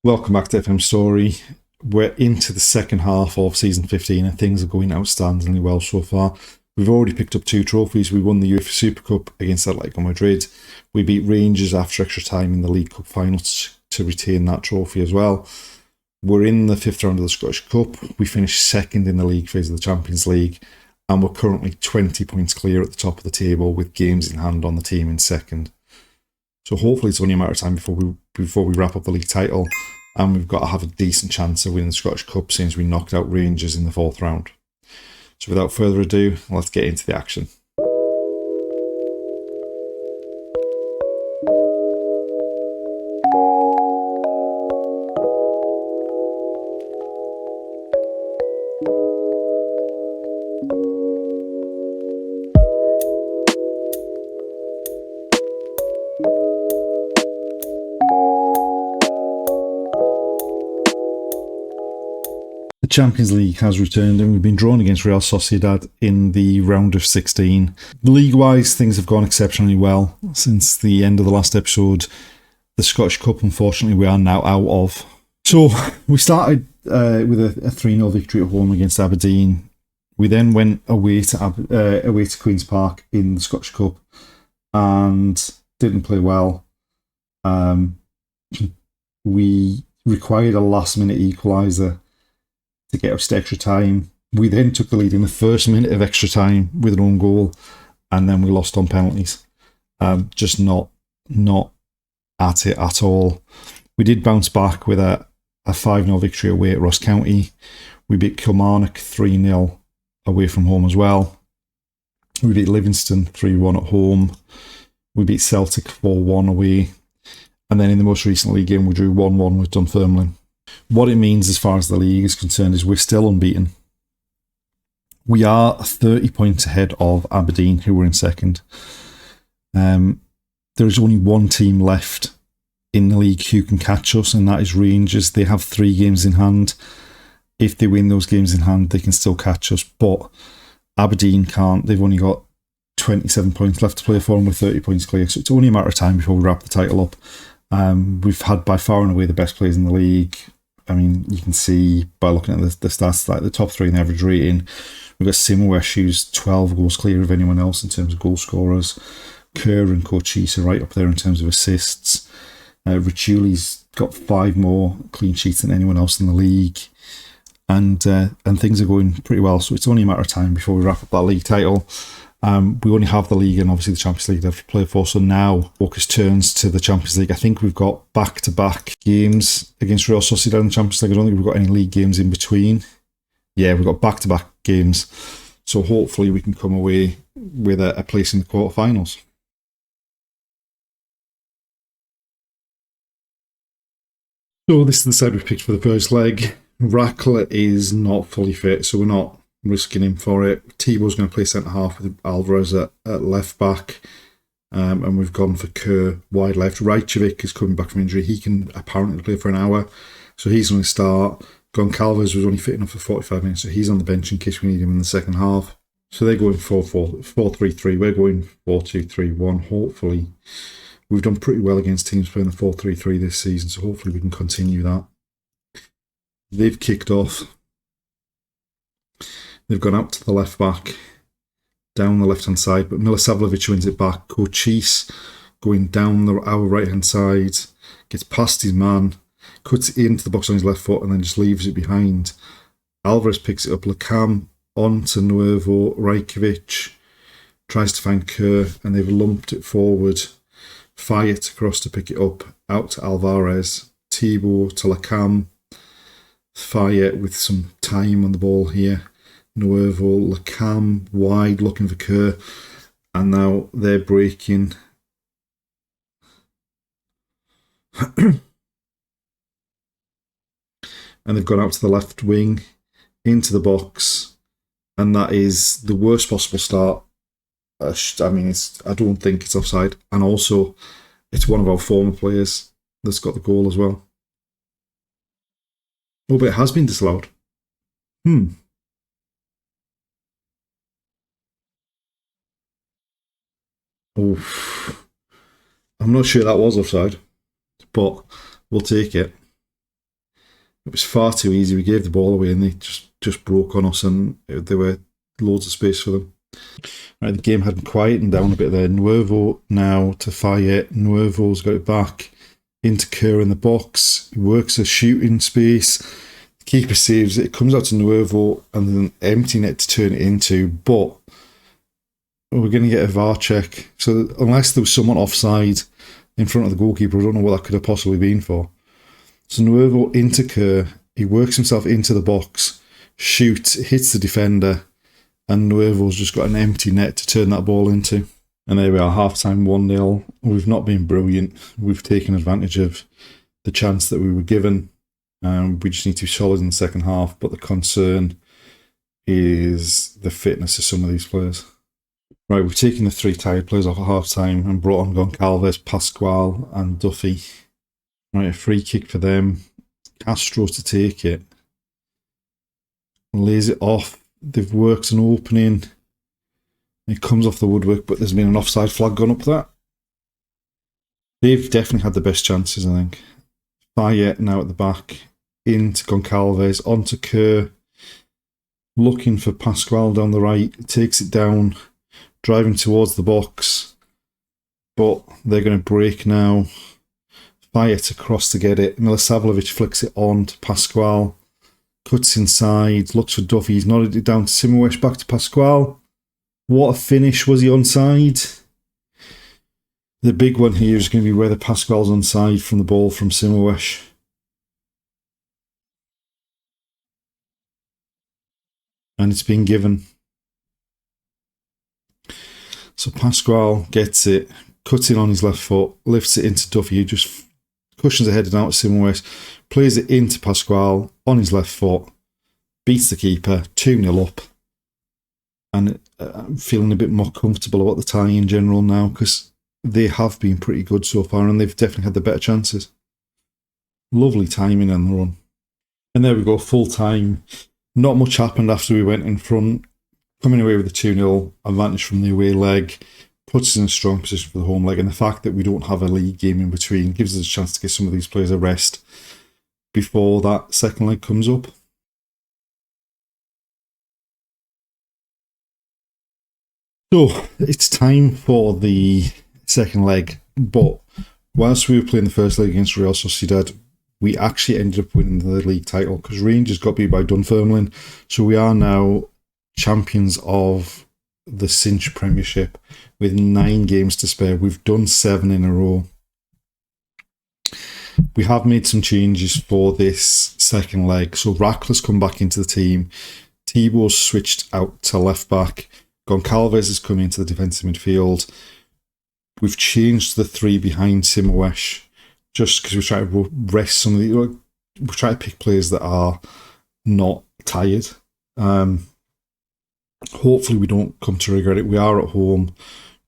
Welcome back to FM Story. We're into the second half of season 15 and things are going outstandingly well so far. We've already picked up 2 trophies. We won the UEFA Super Cup against Atletico Madrid. We beat Rangers after extra time in the League Cup finals to retain that trophy as well. We're in the 5th round of the Scottish Cup. We finished second in the league phase of the Champions League, and we're currently 20 points clear at the top of the table with games in hand on the team in second. So hopefully it's only a matter of time before we wrap up the league title, and we've got to have a decent chance of winning the Scottish Cup since we knocked out Rangers in the 4th round. So without further ado, let's get into the action. The Champions League has returned and we've been drawn against Real Sociedad in the round of 16. League-wise, things have gone exceptionally well since the end of the last episode. The Scottish Cup, unfortunately, we are now out of. So we started with a 3-0 victory at home against Aberdeen. We then went away to Queen's Park in the Scottish Cup and didn't play well. We required a last-minute equaliser to get us to extra time. We then took the lead in the first minute of extra time with an own goal, and then we lost on penalties. Just not at it at all. We did bounce back with a 5-0 victory away at Ross County. We beat Kilmarnock 3-0 away from home as well. We beat Livingston 3-1 at home. We beat Celtic 4-1 away. And then in the most recent league game, we drew 1-1 with Dunfermline. What it means as far as the league is concerned is we're still unbeaten. We are 30 points ahead of Aberdeen, who were in second. There is only one team left in the league who can catch us, and that is Rangers. They have 3 games in hand. If they win those games in hand, they can still catch us, but Aberdeen can't. They've only got 27 points left to play for, and we're 30 points clear, so it's only a matter of time before we wrap the title up. We've had by far and away the best players in the league. I mean, you can see by looking at the stats, like the top 3 in the average rating. We've got Simowesh, who's 12 goals clear of anyone else in terms of goal scorers. Kerr and Cochise are right up there in terms of assists. Richuli's got 5 more clean sheets than anyone else in the league. And things are going pretty well, so it's only a matter of time before we wrap up that league title. We only have the league and obviously the Champions League to play for, so now focus turns to the Champions League. I think we've got back-to-back games against Real Sociedad in the Champions League. I don't think we've got any league games in between. Yeah, we've got back-to-back games, so hopefully we can come away with a place in the quarterfinals. So this is the side we've picked for the first leg. Rackler is not fully fit, so we're not risking him for it. Thibaut's going to play centre-half with Alvarez at left-back. And we've gone for Kerr wide left. Rajcevic is coming back from injury. He can apparently play for an hour, so he's going to start. Goncalves was only fit enough for 45 minutes, so he's on the bench in case we need him in the second half. So they're going 4-3-3. We're going 4-2-3-1. Hopefully, we've done pretty well against teams playing the 4-3-3 this season, so hopefully we can continue that. They've kicked off. They've gone out to the left back, down the left hand side, but Milosavljevic wins it back. Cochise going down our right hand side, gets past his man, cuts it into the box on his left foot, and then just leaves it behind. Alvarez picks it up. Lecam onto Nuevo. Rajcevic tries to find Kerr, and they've lumped it forward. Fayet across to pick it up, out to Alvarez. Thibaut to Lecam. Fayet with some time on the ball here. Nuevo, Lecam wide looking for Kerr, and now they're breaking. And they've gone out to the left wing into the box, and that is the worst possible start. I mean, I don't think it's offside, and also it's one of our former players that's got the goal as well. Oh, but it has been disallowed. Oof. I'm not sure that was offside, but we'll take it. It was far too easy. We gave the ball away and they just broke on us, and there were loads of space for them. Right, the game had quietened down a bit there. Nuevo now to Fayette. Nuevo's got it back into Kerr in the box. He works a shooting space. The keeper saves it. It comes out to Nuevo and then an empty net to turn it into. But we're going to get a VAR check. So unless there was someone offside in front of the goalkeeper, I don't know what that could have possibly been for. So Nuevo into Kerr. He works himself into the box, shoots, hits the defender, and Nuevo's just got an empty net to turn that ball into. And there we are, half-time 1-0. We've not been brilliant. We've taken advantage of the chance that we were given. We just need to be solid in the second half, but the concern is the fitness of some of these players. Right, we've taken the 3 tired players off at half-time and brought on Goncalves, Pascual and Duffy. Right, a free kick for them. Castro to take it. Lays it off. They've worked an opening. It comes off the woodwork, but there's been an offside flag gone up that. They've definitely had the best chances, I think. Fayette now at the back. Into Goncalves, onto Kerr. Looking for Pascual down the right. Takes it down. Driving towards the box. But they're going to break now. Fayette across to get it. Milosavljevic flicks it on to Pascual. Cuts inside. Looks for Duffy. He's nodded it down to Simoes. Back to Pascual. What a finish. Was he onside? The big one here is going to be whether Pascual's onside from the ball from Simoes. And it's been given. So Pascual gets it, cuts it on his left foot, lifts it into Duffy, who just cushions ahead and out to Simoes, plays it into Pascual on his left foot, beats the keeper, 2-0 up. And I'm feeling a bit more comfortable about the tie in general now, because they have been pretty good so far and they've definitely had the better chances. Lovely timing on the run. And there we go, full time. Not much happened after we went in front. Coming away with a 2-0 advantage from the away leg puts us in a strong position for the home leg, and the fact that we don't have a league game in between gives us a chance to give some of these players a rest before that second leg comes up. So it's time for the second leg, but whilst we were playing the first leg against Real Sociedad, we actually ended up winning the league title because Rangers got beat by Dunfermline. So we are now champions of the Cinch Premiership with 9 games to spare. We've done 7 in a row. We have made some changes for this second leg. So Rackler's come back into the team. Thibaut's switched out to left back. Goncalves has come into the defensive midfield. We've changed the 3 behind Simoes just because we're trying to rest some of the... We're trying to pick players that are not tired. Hopefully we don't come to regret it. We are at home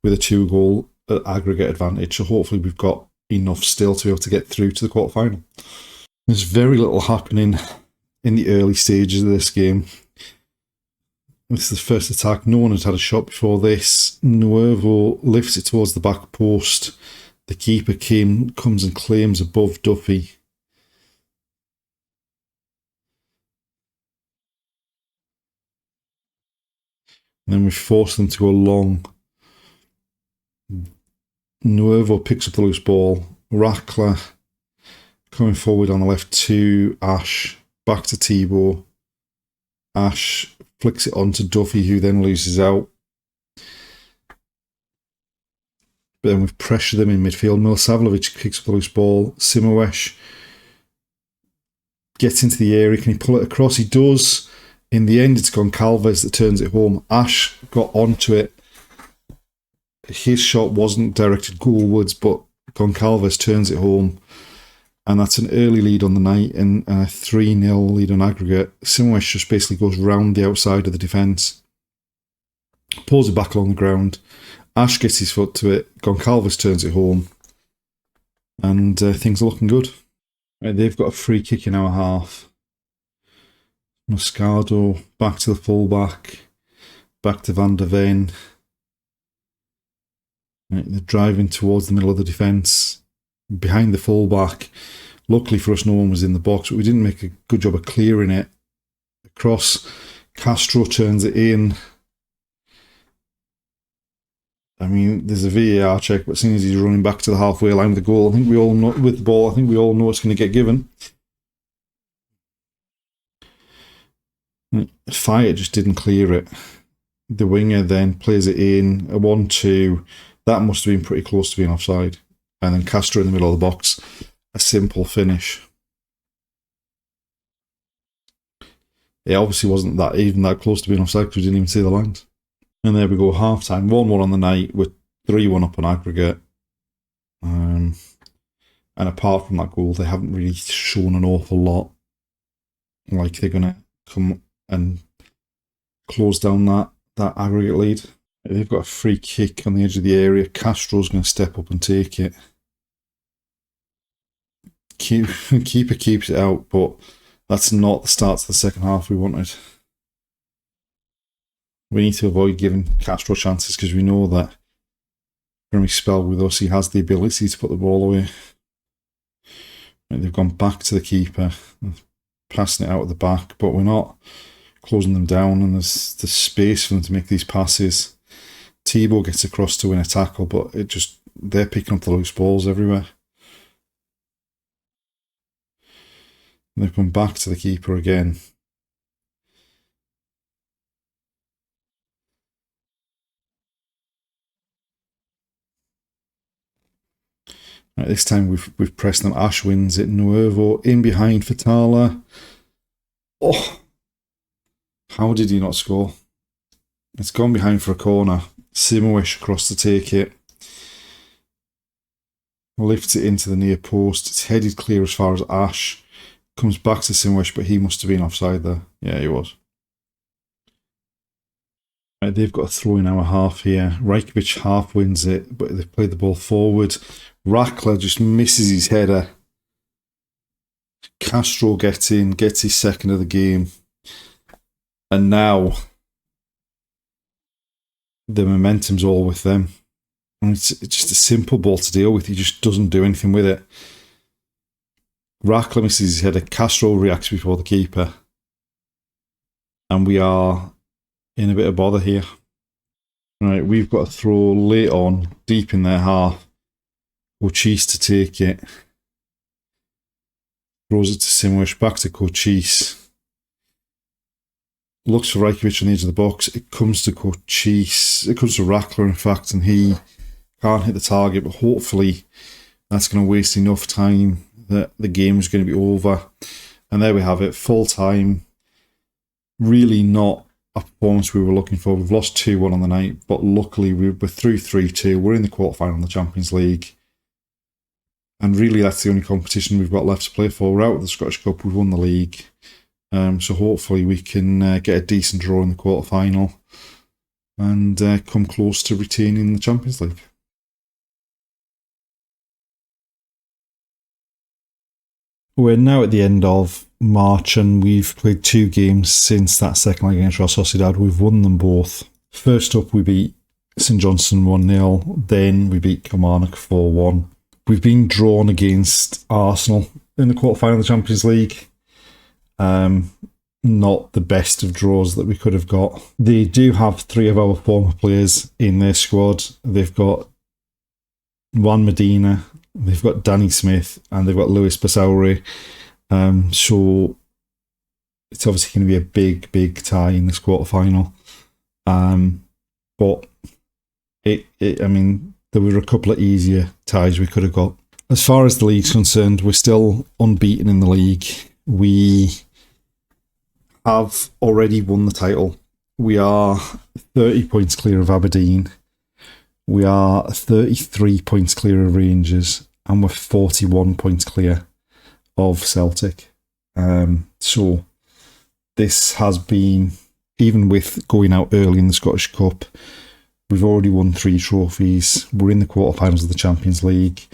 with a 2-goal aggregate advantage, so hopefully we've got enough still to be able to get through to the quarterfinal. There's very little happening in the early stages of this game. This is the first attack. No one had had a shot before this. Nuevo lifts it towards the back post. The keeper comes and claims above Duffy. And then we force them to go long. Nuevo picks up the loose ball. Rackler coming forward on the left to Ash. Back to Thibaut. Ash flicks it on to Duffy, who then loses out. But then we've pressured them in midfield. Milosavljevic picks up the loose ball. Simoes gets into the area. Can he pull it across? He does. In the end, it's Goncalves that turns it home. Ash got onto it. His shot wasn't directed goalwards, but Goncalves turns it home. And that's an early lead on the night and a 3-0 lead on aggregate. Simoes just basically goes round the outside of the defence. Pulls it back along the ground. Ash gets his foot to it. Goncalves turns it home. And things are looking good. Right, they've got a free kick in our half. Moscardo back to the fullback. Back to Van der Ven. Right, they're driving towards the middle of the defence. Behind the fullback. Luckily for us, no one was in the box, but we didn't make a good job of clearing it across. Castro turns it in. I mean, there's a VAR check, but as soon as he's running back to the halfway line with the goal, I think we all know, with the ball, I think we all know it's going to get given. Fire just didn't clear it. The winger then plays it in, a 1-2. That must have been pretty close to being offside. And then Castro in the middle of the box. A simple finish. It obviously wasn't even that close to being offside because we didn't even see the lines. And there we go, half-time. 1-1 on the night with 3-1 up on aggregate. And apart from that goal, they haven't really shown an awful lot. Like they're going to come and close down that aggregate lead. They've got a free kick on the edge of the area. Castro's going to step up and take it. Keeper keeps it out, but that's not the start to the second half we wanted. We need to avoid giving Castro chances because we know that from his spell with us, he has the ability to put the ball away. Right, they've gone back to the keeper, passing it out at the back, but we're not closing them down, and there's space for them to make these passes. Thibaut gets across to win a tackle, but they're picking up the loose balls everywhere. And they've come back to the keeper again. Right, this time we've pressed them. Ash wins it. Nuevo in behind for Tala. Oh, how did he not score? It's gone behind for a corner. Simowish across to take it. Lifts it into the near post. It's headed clear as far as Ash. Comes back to Simowish, but he must have been offside there. Yeah, he was. Right, they've got a throw in our half here. Rajkovic half wins it, but they've played the ball forward. Rackler just misses his header. Castro gets in, gets his second of the game. And now the momentum's all with them. And it's just a simple ball to deal with. He just doesn't do anything with it. Rackler misses his header. Castro reacts before the keeper. And we are in a bit of bother here. Right, we've got a throw late on, deep in their half. Cochise to take it. Throws it to Simowish, back to Cochise. Looks for Rajkovic on the edge of the box. It comes to Cochise. It comes to Rackler, in fact, and he can't hit the target, but hopefully that's going to waste enough time that the game is going to be over. And there we have it, full time. Really not a performance we were looking for. We've lost 2-1 on the night, but luckily we're through 3-2. We're in the quarterfinal of the Champions League. And really that's the only competition we've got left to play for. We're out of the Scottish Cup, we've won the league. So hopefully we can get a decent draw in the quarterfinal and come close to retaining the Champions League. We're now at the end of March and we've played 2 games since that second leg against Real Sociedad. We've won them both. First up, we beat St Johnstone 1-0. Then we beat Kilmarnock 4-1. We've been drawn against Arsenal in the quarterfinal of the Champions League. Not the best of draws that we could have got. They do have 3 of our former players in their squad. They've got Juan Medina, they've got Danny Smith, and they've got Luis Basauri. So it's obviously going to be a big tie in this quarterfinal. But I mean, there were a couple of easier ties we could have got. As far as the league's concerned, we're still unbeaten in the league. We have already won the title. We are 30 points clear of Aberdeen. We are 33 points clear of Rangers. And we're 41 points clear of Celtic. So this has been, even with going out early in the Scottish Cup, we've already won 3 trophies. We're in the quarterfinals of the Champions League.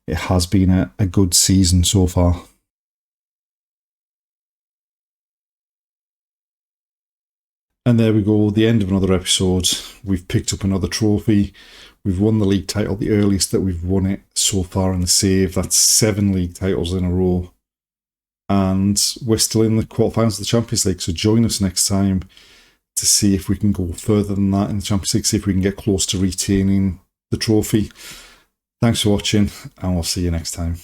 It has been a good season so far. And there we go, the end of another episode. We've picked up another trophy. We've won the league title, the earliest that we've won it so far in the save. That's 7 league titles in a row. And we're still in the quarterfinals of the Champions League. So join us next time to see if we can go further than that in the Champions League, see if we can get close to retaining the trophy. Thanks for watching, and we'll see you next time.